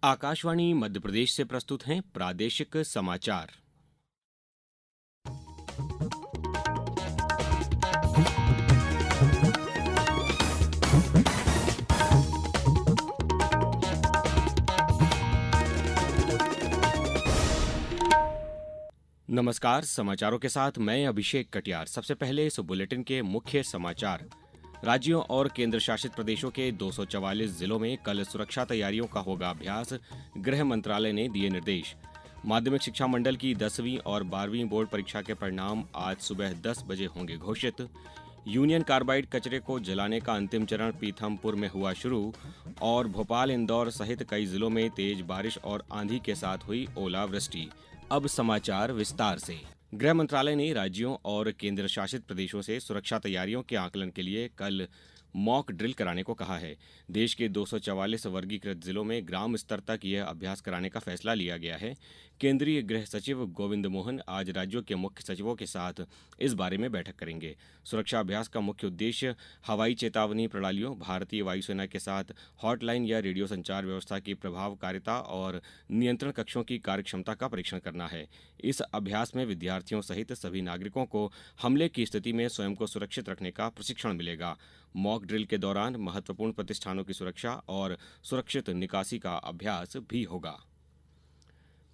आकाशवाणी मध्य प्रदेश से प्रस्तुत हैं प्रादेशिक समाचार। नमस्कार, समाचारों के साथ मैं अभिषेक कटियार। सबसे पहले इस बुलेटिन के मुख्य समाचार। राज्यों और केंद्र शासित प्रदेशों के 244 जिलों में कल सुरक्षा तैयारियों का होगा अभ्यास, गृह मंत्रालय ने दिए निर्देश। माध्यमिक शिक्षा मंडल की 10वीं और 12वीं बोर्ड परीक्षा के परिणाम आज सुबह 10 बजे होंगे घोषित। यूनियन कार्बाइड कचरे को जलाने का अंतिम चरण पीथमपुर में हुआ शुरू और भोपाल, इंदौर सहित कई जिलों में तेज बारिश और आंधी के साथ हुई ओलावृष्टि। अब समाचार विस्तार से। गृह मंत्रालय ने राज्यों और केंद्र शासित प्रदेशों से सुरक्षा तैयारियों के आकलन के लिए कल मॉक ड्रिल कराने को कहा है। देश के 244 वर्गीकृत जिलों में ग्राम स्तर तक यह अभ्यास कराने का फैसला लिया गया है। केंद्रीय गृह सचिव गोविंद मोहन आज राज्यों के मुख्य सचिवों के साथ इस बारे में बैठक करेंगे। सुरक्षा अभ्यास का मुख्य उद्देश्य हवाई चेतावनी प्रणालियों, भारतीय वायुसेना के साथ हॉटलाइन या रेडियो संचार व्यवस्था की प्रभावकारिता और नियंत्रण कक्षों की कार्यक्षमता का परीक्षण करना है। इस अभ्यास में विद्यार्थियों सहित सभी नागरिकों को हमले की स्थिति में स्वयं को सुरक्षित रखने का प्रशिक्षण मिलेगा। मॉक ड्रिल के दौरान महत्वपूर्ण प्रतिष्ठानों की सुरक्षा और सुरक्षित निकासी का अभ्यास भी होगा।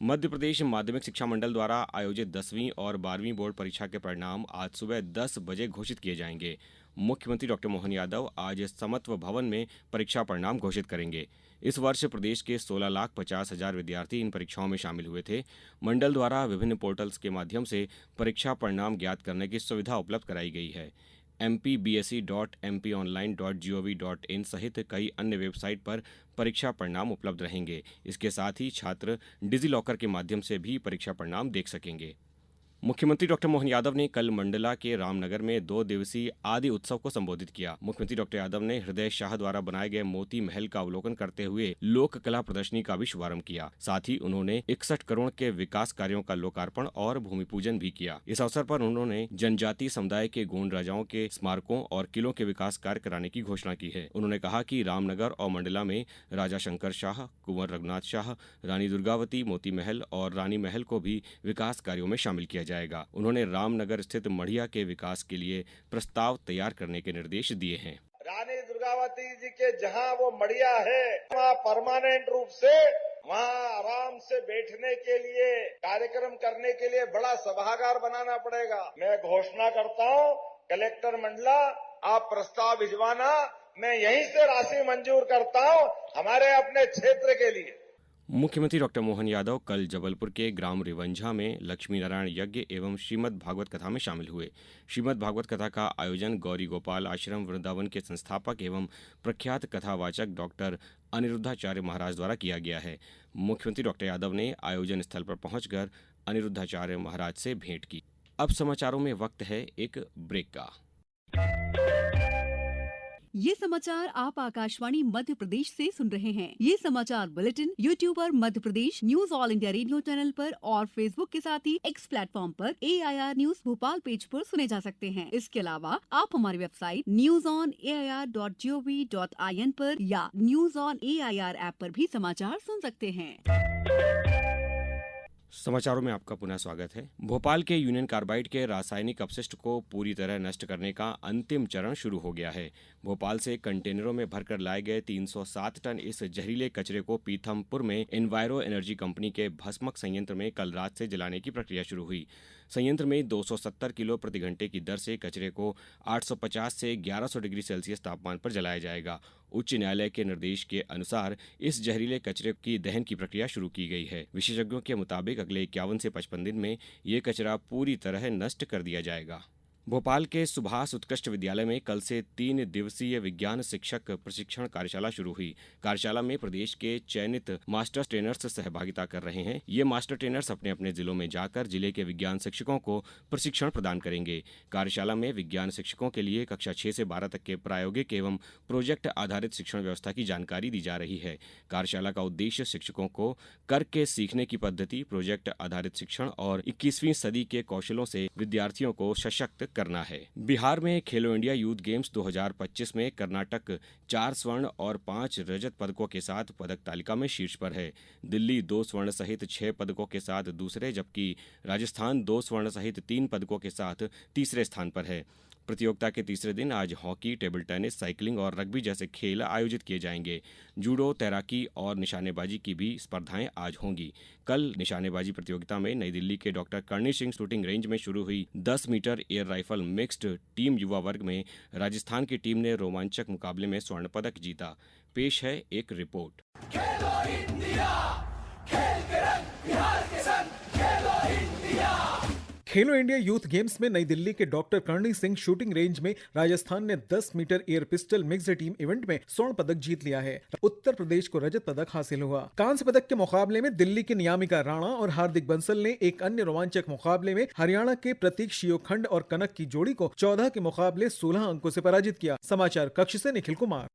मध्य प्रदेश माध्यमिक शिक्षा मंडल द्वारा आयोजित 10वीं और 12वीं बोर्ड परीक्षा के परिणाम आज सुबह 10 बजे घोषित किए जाएंगे। मुख्यमंत्री डॉक्टर मोहन यादव आज समत्व भवन में परीक्षा परिणाम घोषित करेंगे। इस वर्ष प्रदेश के 16,50,000 विद्यार्थी इन परीक्षाओं में शामिल हुए थे। मंडल द्वारा विभिन्न पोर्टल्स के माध्यम से परीक्षा परिणाम ज्ञात करने की सुविधा उपलब्ध कराई गई है। mpbse.mpionline.gov.in सहित कई अन्य वेबसाइट पर परीक्षा परिणाम उपलब्ध रहेंगे। इसके साथ ही छात्र डिजी लॉकर के माध्यम से भी परीक्षा परिणाम देख सकेंगे। मुख्यमंत्री डॉक्टर मोहन यादव ने कल मंडला के रामनगर में 2 दिवसीय आदि उत्सव को संबोधित किया। मुख्यमंत्री डॉक्टर यादव ने हृदय शाह द्वारा बनाए गए मोती महल का अवलोकन करते हुए लोक कला प्रदर्शनी का भी शुभारंभ किया। साथ ही उन्होंने 61 करोड़ के विकास कार्यों का लोकार्पण और भूमि पूजन भी किया। इस अवसर पर उन्होंने जनजातीय समुदाय के गोंड राजाओं के स्मारकों और किलों के विकास कार्य कराने की घोषणा की है। उन्होंने कहा कि रामनगर और मंडला में राजा शंकर शाह, कुंवर रघुनाथ शाह, रानी दुर्गावती, मोती महल और रानी महल को भी विकास कार्यों में शामिल किया जाएगा। उन्होंने रामनगर स्थित मढ़िया के विकास के लिए प्रस्ताव तैयार करने के निर्देश दिए हैं। रानी दुर्गावती जी के जहां वो मढ़िया है, वहाँ परमानेंट रूप से वहाँ आराम से बैठने के लिए, कार्यक्रम करने के लिए बड़ा सभागार बनाना पड़ेगा। मैं घोषणा करता हूँ, कलेक्टर मंडला आप प्रस्ताव भिजवाना, मैं यहीं से राशि मंजूर करता हूँ हमारे अपने क्षेत्र के लिए। मुख्यमंत्री डॉक्टर मोहन यादव कल जबलपुर के ग्राम रिवंझा में लक्ष्मी नारायण यज्ञ एवं श्रीमद् भागवत कथा में शामिल हुए। श्रीमद् भागवत कथा का आयोजन गौरी गोपाल आश्रम वृंदावन के संस्थापक एवं प्रख्यात कथावाचक डॉक्टर अनिरुद्धाचार्य महाराज द्वारा किया गया है। मुख्यमंत्री डॉक्टर यादव ने आयोजन स्थल पर पहुंचकर अनिरुद्धाचार्य महाराज से भेंट की। अब समाचारों में वक्त है एक ब्रेक का। ये समाचार आप आकाशवाणी मध्य प्रदेश से सुन रहे हैं। ये समाचार बुलेटिन यूट्यूब पर Madhya Pradesh news All India Radio channel पर और फेसबुक के साथ ही एक्स प्लेटफॉर्म पर AIR न्यूज भोपाल पेज पर सुने जा सकते हैं। इसके अलावा आप हमारी वेबसाइट newsonair.gov.in पर या न्यूज ऑन AIR ऐप पर भी समाचार सुन सकते हैं। समाचारों में आपका पुनः स्वागत है। भोपाल के यूनियन कार्बाइड के रासायनिक अपशिष्ट को पूरी तरह नष्ट करने का अंतिम चरण शुरू हो गया है। भोपाल से कंटेनरों में भरकर लाए गए 307 टन इस जहरीले कचरे को पीथमपुर में एनवायरो एनर्जी कंपनी के भस्मक संयंत्र में कल रात से जलाने की प्रक्रिया शुरू हुई। संयंत्र में 270 किलो प्रति घंटे की दर से कचरे को 850 से 1100 डिग्री सेल्सियस तापमान पर जलाया जाएगा। उच्च न्यायालय के निर्देश के अनुसार इस जहरीले कचरे की दहन की प्रक्रिया शुरू की गई है। विशेषज्ञों के मुताबिक अगले 51 से 55 दिन में ये कचरा पूरी तरह नष्ट कर दिया जाएगा। भोपाल के सुभाष उत्कृष्ट विद्यालय में कल से 3 दिवसीय विज्ञान शिक्षक प्रशिक्षण कार्यशाला शुरू हुई। कार्यशाला में प्रदेश के चयनित मास्टर ट्रेनर्स सहभागिता कर रहे हैं। ये मास्टर ट्रेनर्स अपने अपने जिलों में जाकर जिले के विज्ञान शिक्षकों को प्रशिक्षण प्रदान करेंगे। कार्यशाला में विज्ञान शिक्षकों के लिए कक्षा 6 से 12 तक के प्रायोगिक एवं प्रोजेक्ट आधारित शिक्षण व्यवस्था की जानकारी दी जा रही है। कार्यशाला का उद्देश्य शिक्षकों को करके सीखने की पद्धति, प्रोजेक्ट आधारित शिक्षण और 21वीं सदी के कौशलों से विद्यार्थियों को सशक्त करना है। बिहार में खेलो इंडिया यूथ गेम्स 2025 में कर्नाटक 4 स्वर्ण और 5 रजत पदकों के साथ पदक तालिका में शीर्ष पर है। दिल्ली 2 स्वर्ण सहित 6 पदकों के साथ दूसरे, जबकि राजस्थान 2 स्वर्ण सहित 3 पदकों के साथ तीसरे स्थान पर है। प्रतियोगिता के तीसरे दिन आज हॉकी, टेबल टेनिस, साइकिलिंग और रग्बी जैसे खेल आयोजित किए जाएंगे। जूडो, तैराकी और निशानेबाजी की भी स्पर्धाएं आज होंगी। कल निशानेबाजी प्रतियोगिता में नई दिल्ली के doctor Karni Singh shooting range में शुरू हुई 10 metre air rifle mixed team युवा वर्ग में राजस्थान की टीम ने रोमांचक मुकाबले में स्वर्ण पदक जीता। पेश है एक रिपोर्ट। खेलो इंडिया, खेल के रंग बिहार के संग, खेलो इंडिया। खेलो इंडिया यूथ गेम्स में नई दिल्ली के doctor Karni Singh shooting range में राजस्थान ने 10 metre air pistol mixed team event में स्वर्ण पदक जीत लिया है। उत्तर प्रदेश को रजत पदक हासिल हुआ। कांस्य पदक के मुकाबले में दिल्ली की नियामिका राणा और हार्दिक बंसल ने एक अन्य रोमांचक मुकाबले में हरियाणा के प्रतीक शियोखंड और कनक की जोड़ी को 14 के मुकाबले 16 अंकों से पराजित किया। समाचार कक्ष से निखिल कुमार।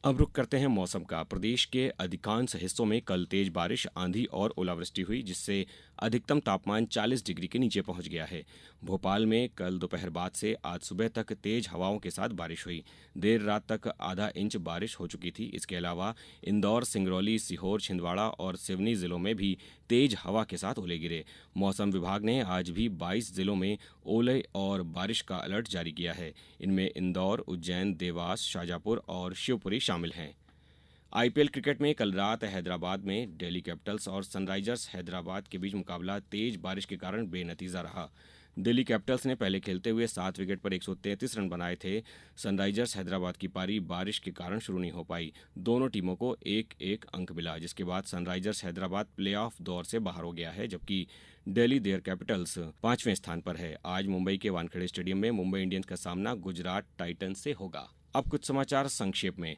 अब रुक करते हैं मौसम का। प्रदेश के अधिकांश हिस्सों में कल तेज बारिश, आंधी और ओलावृष्टि हुई, जिससे अधिकतम तापमान 40 डिग्री के नीचे पहुंच गया है। भोपाल में कल दोपहर बाद से आज सुबह तक तेज हवाओं के साथ बारिश हुई। देर रात तक आधा इंच बारिश हो चुकी थी। इसके अलावा इंदौर, सिंगरौली, सीहोर, छिंदवाड़ा और सिवनी जिलों में भी तेज हवा के साथ ओले गिरे। मौसम विभाग ने आज भी 22 जिलों में ओले और बारिश का अलर्ट जारी किया है। इनमें इंदौर, उज्जैन, देवास, शाजापुर और शिवपुरी शामिल हैं। आईपीएल क्रिकेट में कल रात हैदराबाद में दिल्ली कैपिटल्स और सनराइजर्स हैदराबाद के बीच मुकाबला तेज बारिश के कारण बेनतीजा रहा। दिल्ली कैपिटल्स ने पहले खेलते हुए 7 विकेट पर 133 रन बनाए थे। सनराइजर्स हैदराबाद की पारी बारिश के कारण शुरू नहीं हो पाई। दोनों टीमों को 1-1 अंक मिला, जिसके बाद सनराइजर्स हैदराबाद प्लेऑफ दौर से बाहर हो गया है, जबकि दिल्ली डेयर कैपिटल्स 5वें स्थान पर है। आज मुंबई के वानखेड़े स्टेडियम में मुंबई इंडियंस का सामना गुजरात टाइटंस से होगा। अब कुछ समाचार संक्षेप में।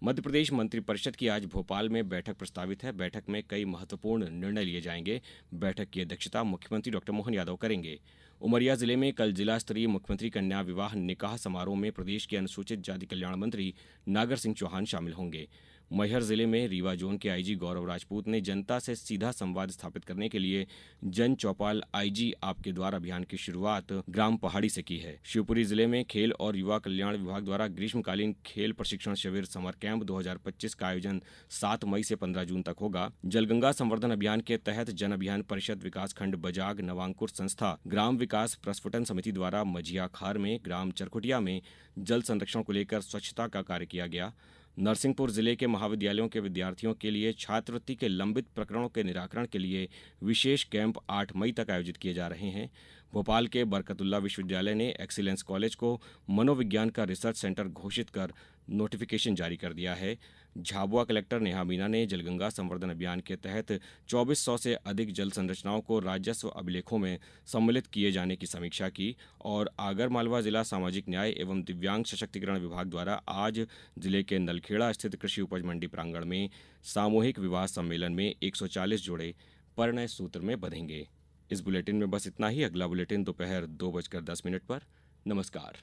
मध्य प्रदेश मंत्रिपरिषद की आज भोपाल में बैठक प्रस्तावित है। बैठक में कई महत्वपूर्ण निर्णय लिए जाएंगे। बैठक की अध्यक्षता मुख्यमंत्री डॉक्टर मोहन यादव करेंगे। उमरिया जिले में कल जिला स्तरीय मुख्यमंत्री कन्या विवाह निकाह समारोह में प्रदेश के अनुसूचित जाति कल्याण मंत्री नागर सिंह चौहान शामिल होंगे। मैहर जिले में रीवा जोन के आईजी गौरव राजपूत ने जनता से सीधा संवाद स्थापित करने के लिए जन चौपाल आईजी आपके द्वार अभियान की शुरुआत ग्राम पहाड़ी से की है। शिवपुरी जिले में खेल और युवा कल्याण विभाग द्वारा ग्रीष्मकालीन खेल प्रशिक्षण शिविर समर कैंप 2025 का आयोजन 7 मई से 15 जून तक होगा। जलगंगा संवर्धन अभियान के तहत जन अभियान परिषद विकासखंड बजाग नवांकुर संस्था ग्राम विकास प्रस्फुटन समिति द्वारा मझिया खार में ग्राम चरकुटिया में जल संरक्षण को लेकर स्वच्छता का कार्य किया गया। नरसिंहपुर जिले के महाविद्यालयों के विद्यार्थियों के लिए छात्रवृत्ति के लंबित प्रकरणों के निराकरण के लिए विशेष कैंप 8 मई तक आयोजित किए जा रहे हैं। भोपाल के बरकतुल्ला विश्वविद्यालय ने एक्सीलेंस कॉलेज को मनोविज्ञान का रिसर्च सेंटर घोषित कर नोटिफिकेशन जारी कर दिया है। झाबुआ कलेक्टर नेहा मीना ने जलगंगा संवर्धन अभियान के तहत 2400 से अधिक जल संरचनाओं को राजस्व अभिलेखों में सम्मिलित किए जाने की समीक्षा की। और आगरमालवा जिला सामाजिक न्याय एवं दिव्यांग सशक्तिकरण विभाग द्वारा आज जिले के नलखेड़ा स्थित कृषि उपज मंडी प्रांगण में सामूहिक विवाह सम्मेलन में 140 जोड़े परिणय सूत्र में बंधेंगे। इस बुलेटिन में बस इतना ही। अगला बुलेटिन दोपहर 2:10 पर। नमस्कार।